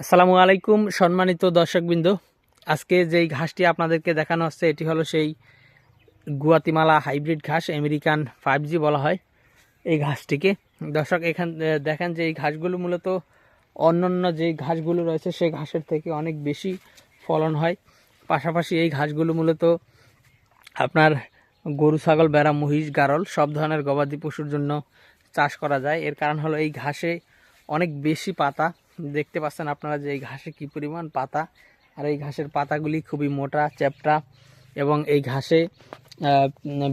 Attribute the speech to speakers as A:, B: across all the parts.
A: আসসালামু আলাইকুম সম্মানিত দর্শকবৃন্দ। আজকে যেই ঘাসটি আপনাদেরকে দেখানো হচ্ছে এটি হলো সেই গুয়াতিমালা হাইব্রিড ঘাস, আমেরিকান 5G বলা হয় এই ঘাসটিকে। দর্শক এখান দেখেন যে এই ঘাসগুলো মূলত অন্যান্য যেই ঘাসগুলো রয়েছে সেই ঘাসের থেকে অনেক বেশি ফলন হয়। পাশাপাশি এই ঘাসগুলো মূলত আপনার গরু, ছাগল, ভেড়া, মহিষ, গারল সব ধরনের গবাদি পশুর জন্য চাষ করা যায়। এর কারণ হলো এই ঘাসে অনেক বেশি পাতা। দেখতে পাচ্ছেন আপনারা যে এই ঘাসে কী পরিমাণ পাতা, আর এই ঘাসের পাতাগুলি খুবই মোটা, চ্যাপ্টা, এবং এই ঘাসে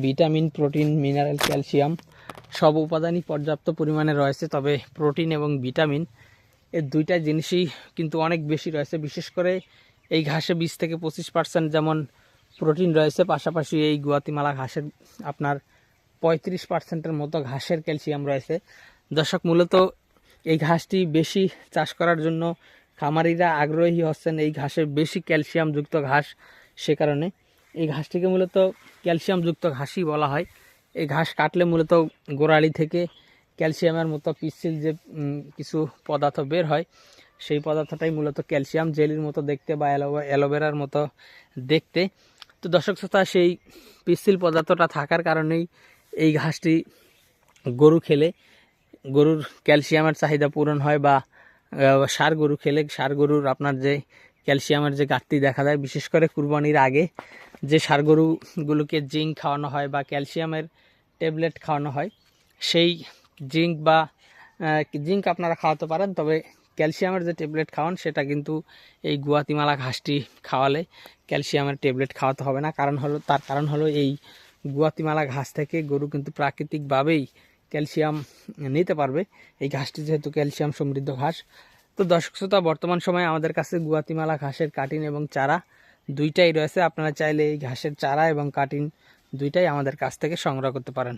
A: ভিটামিন, প্রোটিন, মিনারেল, ক্যালসিয়াম সব উপাদানই পর্যাপ্ত পরিমাণে রয়েছে। তবে প্রোটিন এবং ভিটামিন এই দুইটা জিনিসই কিন্তু অনেক বেশি রয়েছে। বিশেষ করে এই ঘাসে 20 থেকে 25% যেমন প্রোটিন রয়েছে, পাশাপাশি এই গুয়াতিমালা ঘাসের আপনার 35%-এর মতো ঘাসের ক্যালসিয়াম রয়েছে। দর্শক, মূলত এই ঘাসটি বেশি চাষ করার জন্য খামারিরা আগ্রহী হচ্ছেন। এই ঘাসে বেশি ক্যালসিয়ামযুক্ত ঘাস, সে কারণে এই ঘাসটিকে মূলত ক্যালসিয়ামযুক্ত ঘাসই বলা হয়। এই ঘাস কাটলে মূলত গোড়ালি থেকে ক্যালসিয়ামের মতো পিচ্ছিল যে কিছু পদার্থ বের হয়, সেই পদার্থটাই মূলত ক্যালসিয়াম, জেলির মতো দেখতে বা অ্যালোভেরার মতো দেখতে। তো দর্শক শ্রোতা, সেই পিচ্ছিল পদার্থটা থাকার কারণেই এই ঘাসটি গরু খেলে গরুর ক্যালসিয়ামের চাহিদা পূরণ হয়, বা ষাঁড় গরু খেলে ষাঁড় গরুর আপনার যে ক্যালসিয়ামের যে ঘাটতি দেখা যায়, বিশেষ করে কুরবানির আগে যে ষাঁড় গরুগুলোকে জিঙ্ক খাওয়ানো হয় বা ক্যালসিয়ামের ট্যাবলেট খাওয়ানো হয়, সেই জিঙ্ক আপনারা খাওয়াতে পারেন। তবে ক্যালসিয়ামের যে ট্যাবলেট খাওয়ান সেটা কিন্তু এই গুয়াতিমালা ঘাসটি খাওয়ালে ক্যালসিয়ামের ট্যাবলেট খাওয়াতে হবে না। তার কারণ হলো এই গুয়াতিমালা ঘাস থেকে গরু কিন্তু প্রাকৃতিকভাবেই ক্যালসিয়াম নিতে পারবে, এই ঘাসটি যেহেতু ক্যালসিয়াম সমৃদ্ধ ঘাস। তো দর্শক শ্রোতা, বর্তমান সময়ে আমাদের কাছে গুয়াতিমালা ঘাসের কাটিং এবং চারা দুইটাই রয়েছে। আপনারা চাইলে এই ঘাসের চারা এবং কাটিং দুইটাই আমাদের কাছ থেকে সংগ্রহ করতে পারেন।